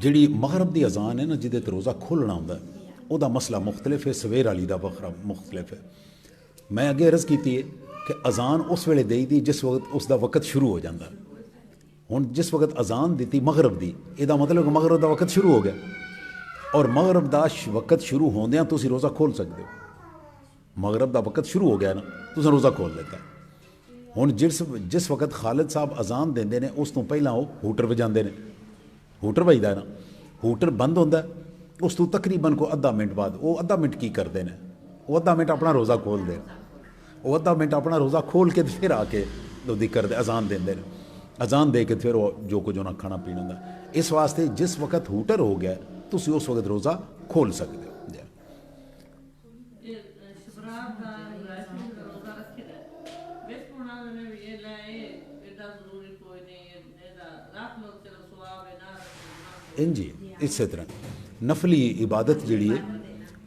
ਜਿਹੜੀ ਮਗਰਬ ਦੀ ਅਜ਼ਾਨ ਹੈ ਨਾ, ਜਿਹਦੇ ਤੇ ਰੋਜ਼ਾ ਖੋਲ੍ਹਣਾ ਹੁੰਦਾ, ਉਹਦਾ ਮਸਲਾ ਮੁਖਤਲਿਫ ਹੈ, ਸਵੇਰ ਵਾਲੀ ਦਾ ਵੱਖਰਾ ਮੁਖਤਲਿਫ ਹੈ। ਮੈਂ ਅੱਗੇ ਅਰਜ਼ ਕੀਤੀ ਹੈ ਕਿ ਅਜ਼ਾਨ ਉਸ ਵੇਲੇ ਦੇਈ ਦੀ ਜਿਸ ਵਕਤ ਉਸ ਦਾ ਵਕਤ ਸ਼ੁਰੂ ਹੋ ਜਾਂਦਾ। ਹੁਣ ਜਿਸ ਵਕਤ ਅਜ਼ਾਨ ਦਿੱਤੀ ਮਗਰਬ ਦੀ, ਇਹਦਾ ਮਤਲਬ ਕਿ ਮਗਰਬ ਦਾ ਵਕਤ ਸ਼ੁਰੂ ਹੋ ਗਿਆ, ਔਰ ਮਗਰਬ ਦਾ ਵਕਤ ਸ਼ੁਰੂ ਹੋਂਦਿਆਂ ਤੁਸੀਂ ਰੋਜ਼ਾ ਖੋਲ੍ਹ ਸਕਦੇ ਹੋ। ਮਗਰਬ ਦਾ ਵਕਤ ਸ਼ੁਰੂ ਹੋ ਗਿਆ ਨਾ, ਤੁਸੀਂ ਰੋਜ਼ਾ ਖੋਲ੍ਹ ਲਿੱਤਾ। ਹੁਣ ਜਿਸ ਵਕਤ ਖਾਲਿਦ ਸਾਹਿਬ ਅਜ਼ਾਨ ਦਿੰਦੇ ਨੇ ਉਸ ਤੋਂ ਪਹਿਲਾਂ ਉਹ ਹੂਟਰ ਵਜਾਉਂਦੇ ਨੇ। ਹੂਟਰ ਵੱਜਦਾ ਨਾ, ਹੂਟਰ ਬੰਦ ਹੁੰਦਾ, ਉਸ ਤੋਂ ਤਕਰੀਬਨ ਕੋਈ ਅੱਧਾ ਮਿੰਟ ਬਾਅਦ ਉਹ ਅੱਧਾ ਮਿੰਟ ਕੀ ਕਰਦੇ ਨੇ, ਉਹ ਅੱਧਾ ਮਿੰਟ ਆਪਣਾ ਰੋਜ਼ਾ ਖੋਲ੍ਹਦੇ, ਉਹ ਅੱਧਾ ਮਿੰਟ ਆਪਣਾ ਰੋਜ਼ਾ ਖੋਲ੍ਹ ਕੇ ਫਿਰ ਆ ਕੇ ਉਹਦੀ ਕਰਦੇ ਅਜ਼ਾਨ ਦਿੰਦੇ ਨੇ। ਅਜ਼ਾਨ ਦੇ ਕੇ ਫਿਰ ਉਹ ਜੋ ਕੁਝ ਉਹਨਾਂ ਖਾਣਾ ਪੀਣਾ ਹੁੰਦਾ। ਇਸ ਵਾਸਤੇ ਜਿਸ ਵਕਤ ਹੂਟਰ ਹੋ ਗਿਆ ਤੁਸੀਂ ਉਸ ਵਕਤ ਰੋਜ਼ਾ ਖੋਲ੍ਹ ਸਕਦੇ ਹੋ। ਇੰਜੀ ਇਸੇ ਤਰ੍ਹਾਂ ਨਫਲੀ ਇਬਾਦਤ ਜਿਹੜੀ ਹੈ,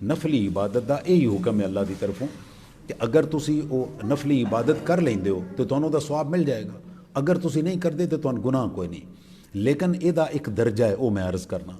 ਨਫਲੀ ਇਬਾਦਤ ਦਾ ਇਹੀ ਹੁਕਮ ਹੈ ਅੱਲਾ ਦੀ ਤਰਫੋਂ ਕਿ ਅਗਰ ਤੁਸੀਂ ਉਹ ਨਫਲੀ ਇਬਾਦਤ ਕਰ ਲੈਂਦੇ ਹੋ ਤਾਂ ਤੁਹਾਨੂੰ ਉਹਦਾ ਸਵਾਬ ਮਿਲ ਜਾਏਗਾ। ਅਗਰ ਤੁਸੀਂ ਨਹੀਂ ਕਰਦੇ ਤਾਂ ਤੁਹਾਨੂੰ ਗੁਨਾਹ ਕੋਈ ਨਹੀਂ। ਲੇਕਿਨ ਇਹਦਾ ਇੱਕ ਦਰਜਾ ਹੈ, ਉਹ ਮੈਂ ਅਰਜ਼ ਕਰਨਾ।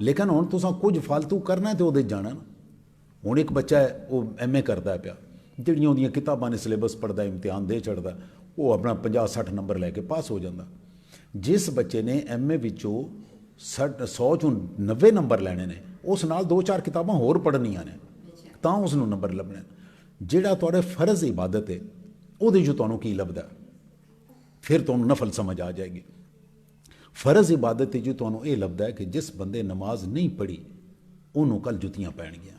لیکن ہوں تو کچھ فالتو کرنا ہے تو وہ جانا نا. ہوں ایک بچہ ہے وہ ایم اے کرتا پیا, جہاں وہ کتاباں نے سلیبس پڑھتا امتحان دے چڑھتا, وہ اپنا 50-60 نمبر لے کے پاس ہو جاتا. جس بچے نے ایم اے 100 چوں 90 نمبر لینے نے, اس نال 2-4 کتاباں ہور پڑھنیاں نے تاں اس نوں نمبر لبنے. جہاں تھوڑے فرض عبادت ہے وہ تمہیں کی لبدا, پھر تمہیں نفل سمجھ آ جائے گی. فرض عبادت جو تمہیں یہ لبدا ہے کہ جس بندے نماز نہیں پڑھی انہوں کل جتیاں پین گیا,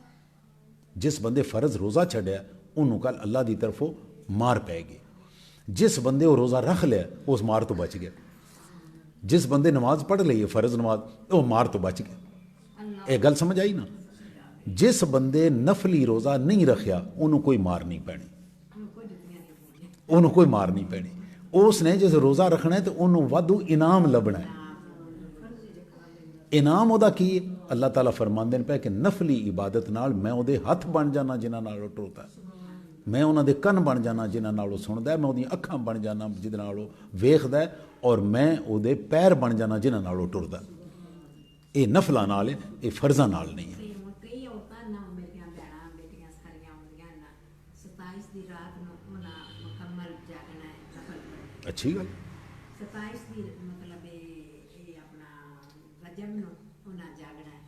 جس بندے فرض روزہ چھڈیا انہوں کل اللہ دی طرفوں مار پے گی, جس بندے وہ روزہ رکھ لیا اس مار تو بچ گیا, جس بندے نماز پڑھ لی فرض نماز وہ مار تو بچ گیا. یہ گل سمجھ آئی نا. جس بندے نفلی روزہ نہیں رکھیا انہوں کوئی مار نہیں پینی, انہوں کوئی مار نہیں پینی. اس نے جس روزہ رکھنا ہے تو انہوں وادو انعام لبنا ہے. انعام وہ کی ہے؟ اللہ تعالیٰ فرماندے پہ کہ نفلی عبادت نال میں وہ ہاتھ بن جانا جنہاں نال وہ ٹرتا ہے, میں انہاں دے کن بن جانا جنہاں نال وہ سندا ہے, میں وہ اکھاں بن جانا جہاں نال وہ ویکھدا ہے, اور میں وہ پیر بن جانا جنہاں نال وہ ٹردا. یہ نفلاں نال ہے, یہ فرضاں نال نہیں ہے. کئی عورتاں نہ میریاں بہناں بیٹیاں ساریاں ہوندیاں نا 27 دی رات نو انہاں مکمل جاگنا ہے نفل پڑھ. اچھی گل. 27 دی مطلب یہ اپنا رجب نو انہاں جاگنا ہے,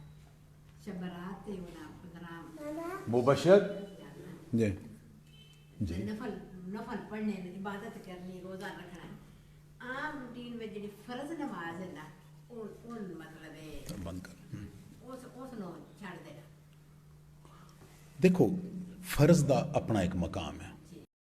شب برات تے انہاں 15 مبشر جی جی نفل پڑھنے عبادت کرنی روزہ رکھنا ہے. عام روٹین میں جڑی فرض نماز ہے نا ان مطلب بند کر. اس نو چھڑ دینا. دیکھو فرض دا اپنا ایک مقام ہے,